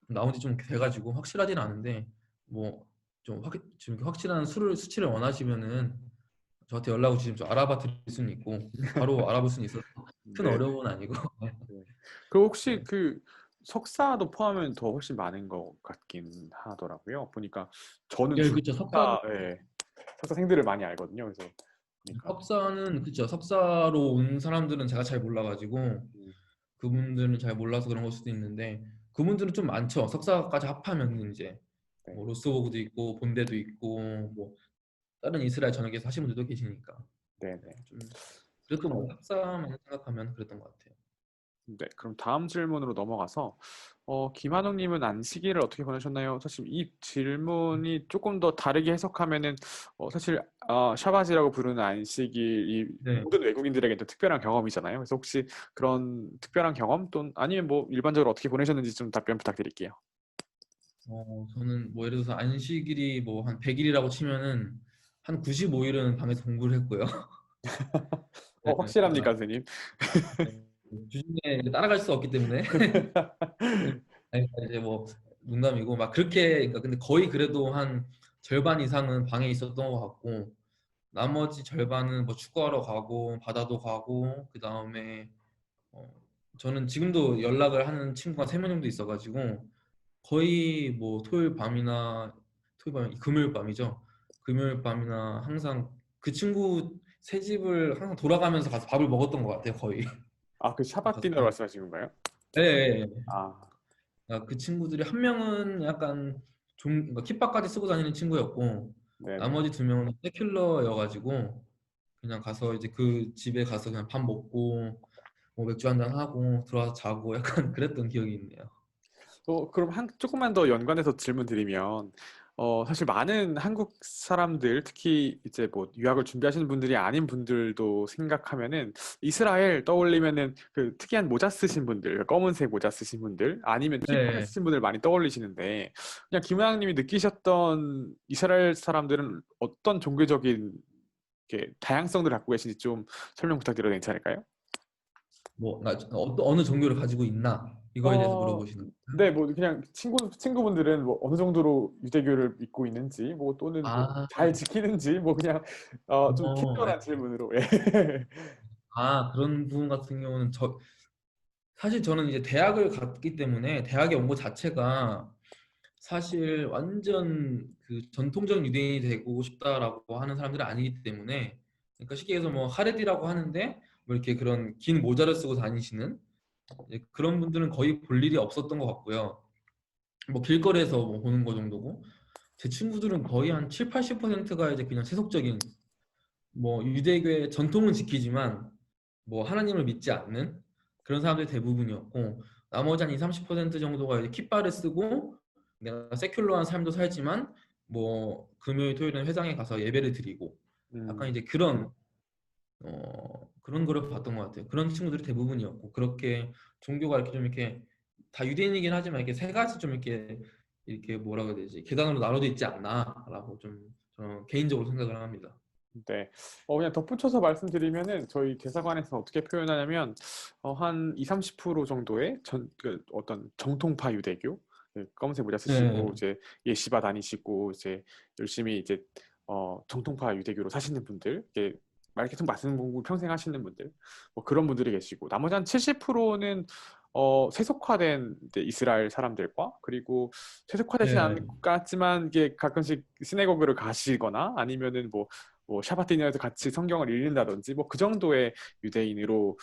나온 지 좀 돼가지고 확실하진 않은데 뭐 좀 지금 확실한 수치를 원하시면은 저한테 연락을 주시면 좀 알아봐 드릴 수는 있고 바로 알아볼 수는 있어서 큰 네네. 어려움은 아니고 네. 그 혹시 네, 그 석사도 포함하면 더 훨씬 많은 것 같긴 하더라고요. 보니까 저는 예, 주로 그쵸. 석사는 예, 석사생들을 많이 알거든요. 그래서 보니까 석사는 그쵸. 석사로 온 사람들은 제가 잘 몰라가지고 음, 그분들은 잘 몰라서 그런 걸 수도 있는데 그분들은 좀 많죠. 석사까지 합하면 이제 네, 뭐 로스버그도 있고 본대도 있고 뭐 다른 이스라엘 전역에서 하신 분들도 계시니까 네네. 좀 그래도 뭐 그럼 학사만 생각하면 그랬던 것 같아요. 네, 그럼 다음 질문으로 넘어가서 김한웅님은 안식일을 어떻게 보내셨나요? 사실 이 질문이 조금 더 다르게 해석하면은 사실 샤바지라고 부르는 안식일이 네, 모든 외국인들에게 또 특별한 경험이잖아요. 그래서 혹시 그런 특별한 경험 또 아니면 뭐 일반적으로 어떻게 보내셨는지 좀 답변 부탁드릴게요. 저는 뭐 예를 들어서 안식일이 뭐 한 100일이라고 치면은 한 95일은 방에서 공부를 했고요. 네, 확실합니까, 그러니까 선생님? 주중에 따라갈 수 없기 때문에 아니, 이제 뭐 농담이고 막 그렇게 그러니까 근데 거의 그래도 한 절반 이상은 방에 있었던 것 같고 나머지 절반은 뭐 축구하러 가고 바다도 가고 그 다음에 어, 저는 지금도 연락을 하는 친구가 3명 정도 있어가지고 거의 뭐 토요일 밤 금요일 밤이죠. 금요일 밤이나 항상 그 친구 새 집을 항상 돌아가면서 가서 밥을 먹었던 것 같아요. 거의 그 샤bat 가서 디너 밥. 말씀하시는 건가요? 예, 예, 예. 아, 그 친구들이 한 명은 약간 좀 그러니까 kit바까지 쓰고 다니는 친구였고 네네. 나머지 2명은 세큘러여가지고 그냥 가서 이제 그 집에 가서 그냥 밥 먹고 뭐 맥주 한잔 하고 들어와서 자고 약간 그랬던 기억이 있네요. 그럼 조금만 더 연관해서 질문 드리면 사실 많은 한국 사람들, 특히 이제 뭐 유학을 준비하시는 분들이 아닌 분들도 생각하면은 이스라엘 떠올리면은 그 특이한 모자 쓰신 분들, 그러니까 검은색 모자 쓰신 분들, 아니면 키파를 네. 쓰신 분들 많이 떠올리시는데, 그냥 김호양님이 느끼셨던 이스라엘 사람들은 어떤 종교적인 이렇게 다양성들을 갖고 계신지 좀 설명 부탁드려도 괜찮을까요? 뭐 어느 종교를 가지고 있나 이거에 대해서 물어보시는 거예요? 네, 뭐 그냥 친구분들은 뭐 어느 정도로 유대교를 믿고 있는지, 뭐 또는 뭐 아, 잘 지키는지, 뭐 그냥 좀 캐주얼한 질문으로. 예. 그런 부분 같은 경우는 사실 저는 이제 대학을 갔기 때문에 대학에 온 것 자체가 사실 완전 그 전통적 유대인이 되고 싶다라고 하는 사람들은 아니기 때문에, 그러니까 쉽게 해서 뭐 하레디라고 하는데 뭐 이렇게 그런 긴 모자를 쓰고 다니시는 이제 그런 분들은 거의 볼 일이 없었던 것 같고요. 뭐 길거리에서 뭐 보는 거 정도고, 제 친구들은 거의 한 7, 80%가 이제 그냥 세속적인 뭐 유대교의 전통은 지키지만 뭐 하나님을 믿지 않는 그런 사람들이 대부분이었고, 나머지 한 2, 30% 정도가 이제 kit바를 쓰고 내가 세큘러한 삶도 살지만 뭐 금요일 토요일은 회당에 가서 예배를 드리고, 약간 음, 이제 그런 거를 봤던 것 같아요. 그런 친구들이 대부분이었고, 그렇게 종교가 이렇게 좀 이렇게 다 유대인이긴 하지만 이렇게 세 가지 좀 이렇게 뭐라고 해야 되지, 계단으로 나눠져 있지 않나라고 좀 저는 개인적으로 생각을 합니다. 네. 그냥 덧붙여서 말씀드리면은 저희 대사관에서 어떻게 표현하냐면 한 2, 30% 정도의 어떤 정통파 유대교, 네, 검은색 모자 쓰시고 네. 이제 예시바 다니시고 이제 열심히 이제 정통파 유대교로 사시는 분들, 이게 말 계속 말씀 공부 평생 하시는 분들, 뭐 그런 분들이 계시고, 나머지 한 70%는 세속화된 이제 이스라엘 사람들과, 그리고 세속화되지 않은 네. 것 같지만 이게 가끔씩 시내고그를 가시거나 아니면은 뭐 샤바티니에서 같이 성경을 읽는다든지 뭐 그 정도의 유대인으로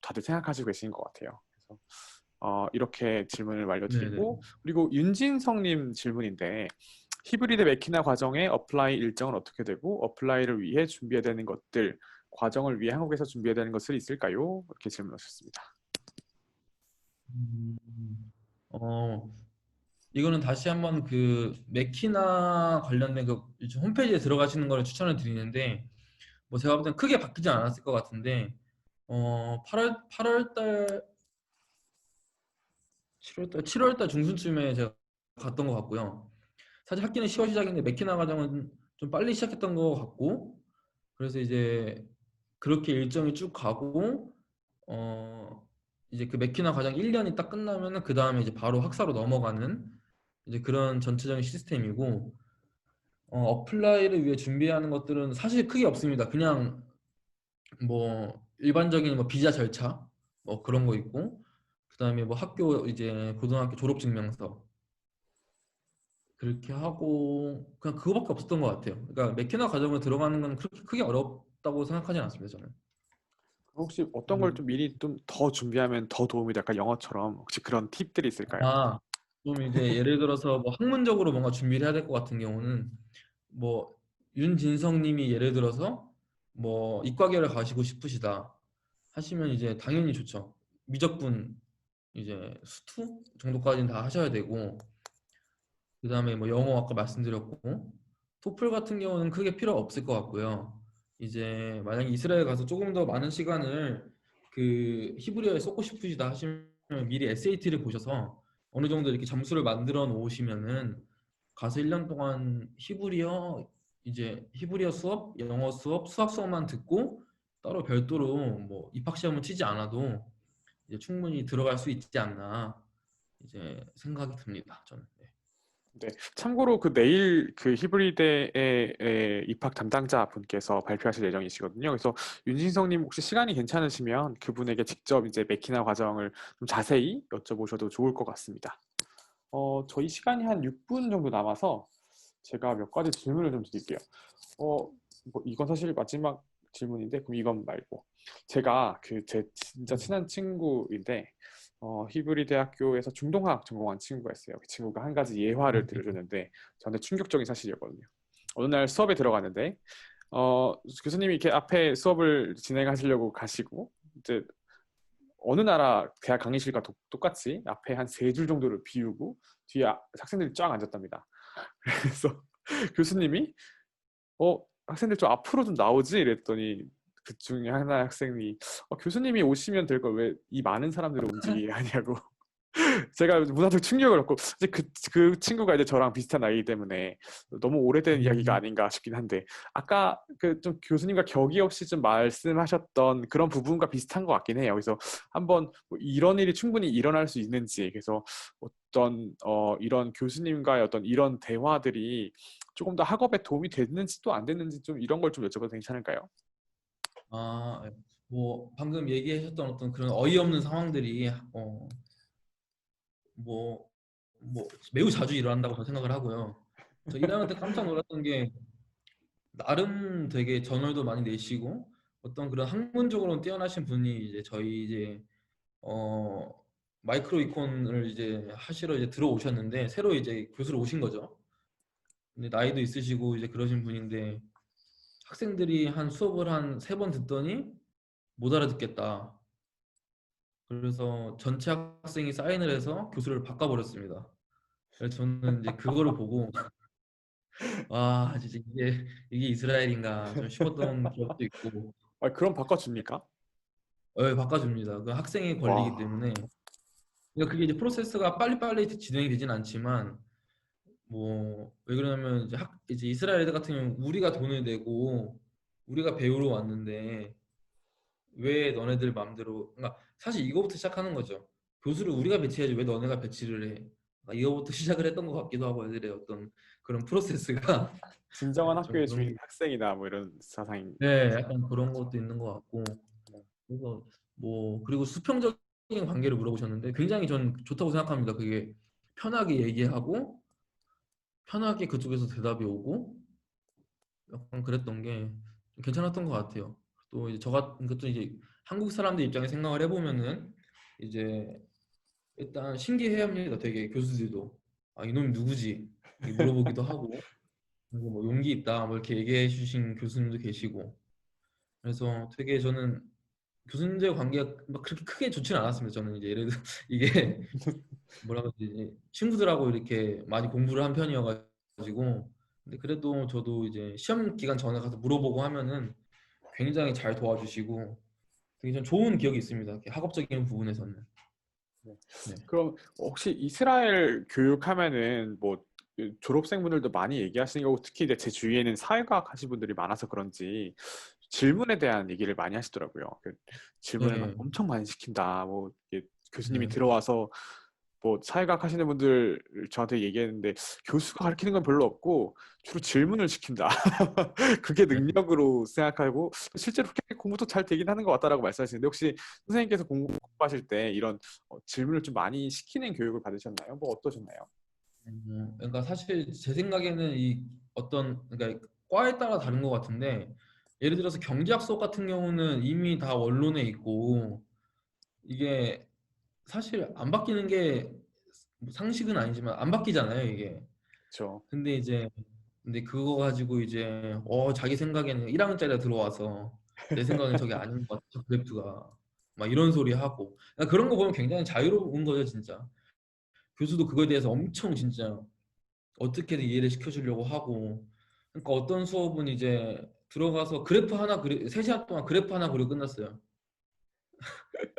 다들 생각하시고 계신 것 같아요. 그래서 이렇게 질문을 네네. 완료드리고, 그리고 윤진성님 질문인데, 히브리드 메키나 과정의 어플라이 일정은 어떻게 되고 어플라이를 위해 준비해야 되는 것들, 과정을 위해 한국에서 준비해야 되는 것을 있을까요? 이렇게 질문하셨습니다. 음, 어, 이거는 다시 한번 그 메키나 관련된 그 요즘 홈페이지에 들어가시는 거를 추천을 드리는데, 뭐 제가 볼 땐 크게 바뀌지 않았을 것 같은데, 8월 달, 7월 달 중순쯤에 제가 갔던 것 같고요. 사실 학기는 10월 시작인데 메키나 과정은 좀 빨리 시작했던 것 같고, 그래서 이제 그렇게 일정이 쭉 가고, 어 이제 그 메키나 과정 1년이 딱 끝나면은 그 다음에 이제 바로 학사로 넘어가는 이제 그런 전체적인 시스템이고, 어플라이를 위해 준비하는 것들은 사실 크게 없습니다. 그냥 뭐 일반적인 뭐 비자 절차 뭐 그런 거 있고, 그다음에 뭐 학교 이제 고등학교 졸업 증명서 그렇게 하고 그냥 그거밖에 없었던 것 같아요. 그러니까 메키나 과정을 들어가는 건 그렇게 크게 어렵다고 생각하지 않았습니다, 저는. 혹시 어떤 걸 음, 좀 미리 좀 더 준비하면 더 도움이 될까? 영어처럼 혹시 그런 팁들이 있을까요? 아, 좀 이제 예를 들어서 뭐 학문적으로 뭔가 준비를 해야 될 것 같은 경우는, 뭐 윤진성 님이 예를 들어서 뭐 이과계를 가시고 싶으시다 하시면 이제 당연히 좋죠. 미적분 이제 수투 정도까지는 다 하셔야 되고, 그다음에 뭐 영어 아까 말씀드렸고, 토플 같은 경우는 크게 필요 없을 것 같고요. 이제 만약에 이스라엘 가서 조금 더 많은 시간을 그 히브리어에 쏟고 싶으시다 하시면 미리 SAT를 보셔서 어느 정도 이렇게 점수를 만들어 놓으시면은 가서 1년 동안 히브리어 수업, 영어 수업, 수학 수업만 듣고 따로 별도로 뭐 입학 시험을 치지 않아도 이제 충분히 들어갈 수 있지 않나 이제 생각이 듭니다. 저는. 네. 네. 참고로 그 내일 그 히브리대의 입학 담당자 분께서 발표하실 예정이시거든요. 그래서 윤진성님 혹시 시간이 괜찮으시면 그분에게 직접 이제 메키나 과정을 좀 자세히 여쭤보셔도 좋을 것 같습니다. 저희 시간이 한 6분 정도 남아서 제가 몇 가지 질문을 좀 드릴게요. 뭐 이건 사실 마지막 질문인데, 그럼 이건 말고, 제가 그 제 진짜 친한 친구인데 히브리 대학교에서 중동학 전공한 친구가 있어요. 그 친구가 한 가지 예화를 들려줬는데 저한테 충격적인 사실이었거든요. 어느 날 수업에 들어갔는데 교수님이 이렇게 앞에 수업을 진행하시려고 가시고, 이제 어느 나라 대학 강의실과 똑같이 앞에 한 세 줄 정도를 비우고 뒤에 학생들이 쫙 앉았답니다. 그래서 교수님이 학생들 좀 앞으로 좀 나오지 이랬더니 그 중에 하나 학생이 교수님이 오시면 될 걸 왜 이 많은 사람들을 움직이게 하냐고 제가 문화적 충격을 받고 이제 그 친구가 이제 저랑 비슷한 나이이기 때문에 너무 오래된 이야기가 음, 아닌가 싶긴 한데 아까 그 좀 교수님과 격이 없이 좀 말씀하셨던 그런 부분과 비슷한 것 같긴 해요. 그래서 한번 뭐 이런 일이 충분히 일어날 수 있는지 그래서 어떤 이런 교수님과의 어떤 이런 대화들이 조금 더 학업에 도움이 됐는지 또 안 됐는지 좀 이런 걸 좀 여쭤봐도 괜찮을까요? 아, 뭐 방금 얘기하셨던 어떤 그런 어이없는 상황들이 뭐, 뭐 매우 자주 일어난다고 저는 생각을 하고요. 저 1학년 때 깜짝 놀랐던 게 나름 되게 저널도 많이 내시고 어떤 그런 학문적으로 뛰어나신 분이 이제 저희 이제 어 마이크로 이콘을 이제 하시러 이제 들어오셨는데 새로 이제 교수로 오신 거죠. 근데 나이도 있으시고 이제 그러신 분인데 학생들이 한 수업을 한 3번 듣더니 못 알아듣겠다. 그래서 전체 학생이 사인을 해서 교수를 바꿔버렸습니다. 그래서 저는 이제 그거를 보고 와 진짜 이게 이스라엘인가 좀 싶었던 기억도 있고 그럼 바꿔줍니까? 바꿔줍니다. 그 학생의 권리이기 와, 때문에 그러니까 그게 이제 프로세스가 빨리빨리 진행이 되진 않지만 뭐 왜 그러냐면 이제 이스라엘 애들 같은 경우는 우리가 돈을 내고 우리가 배우러 왔는데 왜 너네들 맘대로 그러니까 사실 이거부터 시작하는 거죠. 교수를 우리가 배치해야지 왜 너네가 배치를 해. 그러니까 이거부터 시작을 했던 것 같기도 하고 애들의 어떤 그런 프로세스가 진정한 좀 학교의 그런 주인은 게 학생이다 뭐 이런 사상인 네, 거죠. 약간 그런 것도 있는 것 같고 그래서 뭐 그리고 수평적인 관계를 물어보셨는데 굉장히 전 좋다고 생각합니다. 그게 편하게 얘기하고 편하게 그쪽에서 대답이 오고 약간 그랬던 게 좀 괜찮았던 것 같아요. 또 이제 저 같은 것도 이제 한국 사람들 입장에 생각을 해보면은 이제 일단 신기해합니다. 되게 교수들도 아 이놈이 누구지? 이렇게 물어보기도 하고 그리고 뭐 용기 있다 뭐 이렇게 얘기해 주신 교수님도 계시고 그래서 되게 저는 교수님들 관계가 막 그렇게 크게 좋지는 않았습니다. 저는 이제 예를 들어 이게 뭐라고 해야 되지? 친구들하고 이렇게 많이 공부를 한 편이어가지고 근데 그래도 저도 이제 시험 기간 전에 가서 물어보고 하면은 굉장히 잘 도와주시고 되게 좀 좋은 기억이 있습니다. 이렇게 학업적인 부분에서는. 네. 네. 그럼 혹시 이스라엘 교육하면은 뭐 졸업생분들도 많이 얘기하시는 거고 특히 이제 제 주위에는 사회과학 하신 분들이 많아서 그런지 질문에 대한 얘기를 많이 하시더라고요. 질문을 막 네. 엄청 많이 시킨다. 뭐 교수님이 네. 들어와서 뭐 사회과학 하시는 분들 저한테 얘기했는데 교수가 가르치는 건 별로 없고 주로 질문을 시킨다. 그게 네. 능력으로 생각하고 실제로 그렇게 공부도 잘 되긴 하는 것 같다라고 말씀하시는데 혹시 선생님께서 공부하실 때 이런 질문을 좀 많이 시키는 교육을 받으셨나요? 뭐 어떠셨나요? 그러니까 사실 제 생각에는 이 어떤 그러니까 과에 따라 다른 것 같은데 예를 들어서 경제학 수업 같은 경우는 이미 다 원론에 있고 이게 사실 안 바뀌는 게 상식은 아니지만 안 바뀌잖아요, 이게. 그렇죠. 근데 이제 근데 그거 가지고 이제 자기 생각에는 1학년짜리가 들어와서 내 생각엔 저게 아닌 것 같아, 그래프가. 막 이런 소리 하고. 그러니까 그런 거 보면 굉장히 자유로운 거죠, 진짜. 교수도 그거에 대해서 엄청 진짜 어떻게든 이해를 시켜주려고 하고. 그러니까 어떤 수업은 이제 들어가서 그래프 하나 3시간 동안 그래프 하나 그리고 끝났어요.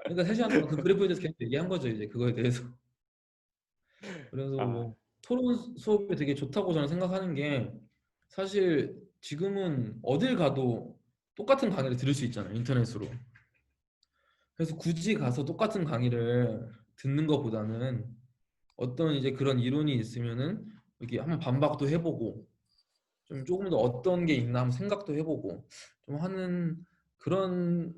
그러니까 3시간 동안 그 그래프에 대해서 계속 얘기한 거죠, 이제 그거에 대해서. 그래서 아, 뭐 토론 수업이 되게 좋다고 저는 생각하는 게 사실 지금은 어딜 가도 똑같은 강의를 들을 수 있잖아요, 인터넷으로. 그래서 굳이 가서 똑같은 강의를 듣는 것보다는 어떤 이제 그런 이론이 있으면은 이렇게 한번 반박도 해보고 좀 조금 더 어떤 게 있나 한번 생각도 해보고 좀 하는 그런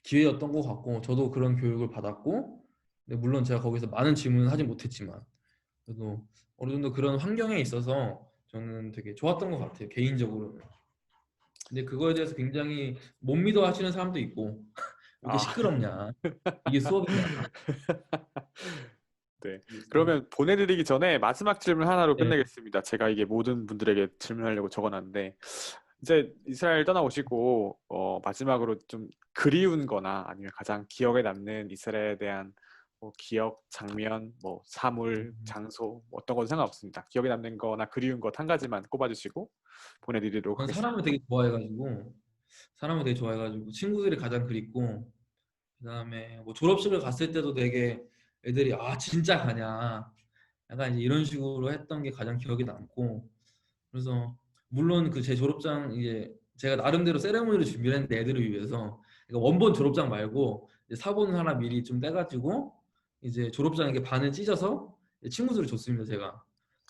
기회였던 것 같고 저도 그런 교육을 받았고 근데 물론 제가 거기서 많은 질문은 하지 못했지만 그래도 어느 정도 그런 환경에 있어서 저는 되게 좋았던 것 같아요, 개인적으로는. 근데 그거에 대해서 굉장히 못 믿어 하시는 사람도 있고, 왜 이렇게 아, 시끄럽냐, 이게 수업이냐. 네. 그래서, 그러면 보내드리기 전에 마지막 질문 하나로 네. 끝내겠습니다. 제가 이게 모든 분들에게 질문하려고 적어놨는데 이제 이스라엘 떠나오시고 마지막으로 좀 그리운 거나 아니면 가장 기억에 남는 이스라엘에 대한 뭐 기억, 장면, 뭐 사물, 장소 뭐 어떤 건 상관없습니다. 기억에 남는 거나 그리운 것 한 가지만 꼽아주시고 보내드리도록 저는 하겠습니다. 사람을 되게 좋아해가지고 친구들이 가장 그립고, 그다음에 뭐 졸업식을 갔을 때도 되게 애들이 아 진짜 가냐 약간 이제 이런 식으로 했던 게 가장 기억에 남고. 그래서 물론 그 제 졸업장 이제 제가 나름대로 세레모니를 준비를 했는데 애들을 위해서, 그러니까 원본 졸업장 말고 이제 사본 하나 미리 좀 떼가지고 이제 졸업장 이렇게 반을 찢어서 친구들을 줬습니다 제가.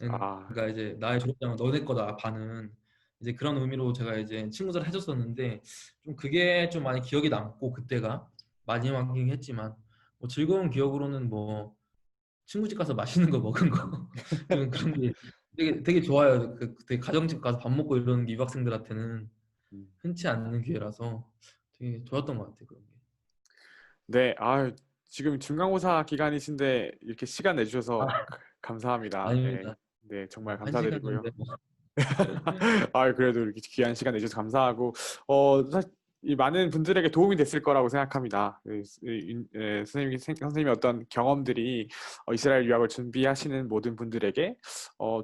아, 그러니까 이제 나의 졸업장은 너네 거다 반은, 이제 그런 의미로 제가 이제 친구들 해줬었는데, 좀 그게 좀 많이 기억에 남고 그때가 마지막이긴 했지만, 뭐 즐거운 기억으로는 뭐 친구 집 가서 맛있는 거 먹은 거 좀 그런 게 되게 좋아요. 되게 가정집 가서 밥 먹고 이러는 게 유학생들한테는 음. 흔치 않는 기회라서 되게 좋았던 것 같아요 그런 게. 네, 지금 중간고사 기간이신데 이렇게 시간 내주셔서 아, 감사합니다. 네, 아닙니다. 네, 정말 한 시간 감사드리고요. 정도 뭐. 그래도 이렇게 귀한 시간 내주셔서 감사하고, 사실 이 많은 분들에게 도움이 됐을 거라고 생각합니다. 선생님의 어떤 경험들이 이스라엘 유학을 준비하시는 모든 분들에게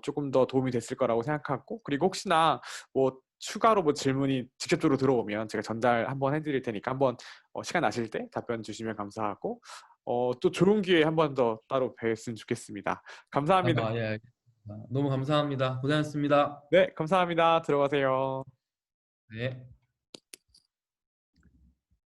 조금 더 도움이 됐을 거라고 생각하고, 그리고 혹시나 뭐 추가로 뭐 질문이 직접적으로 들어오면 제가 전달 한번 해드릴 테니까 한번 시간 나실 때 답변 주시면 감사하고, 또 좋은 기회에 한 번 더 따로 뵀으면 좋겠습니다. 감사합니다. 예, 알겠습니다. 너무 감사합니다. 고생하셨습니다. 네, 감사합니다. 들어가세요. 네.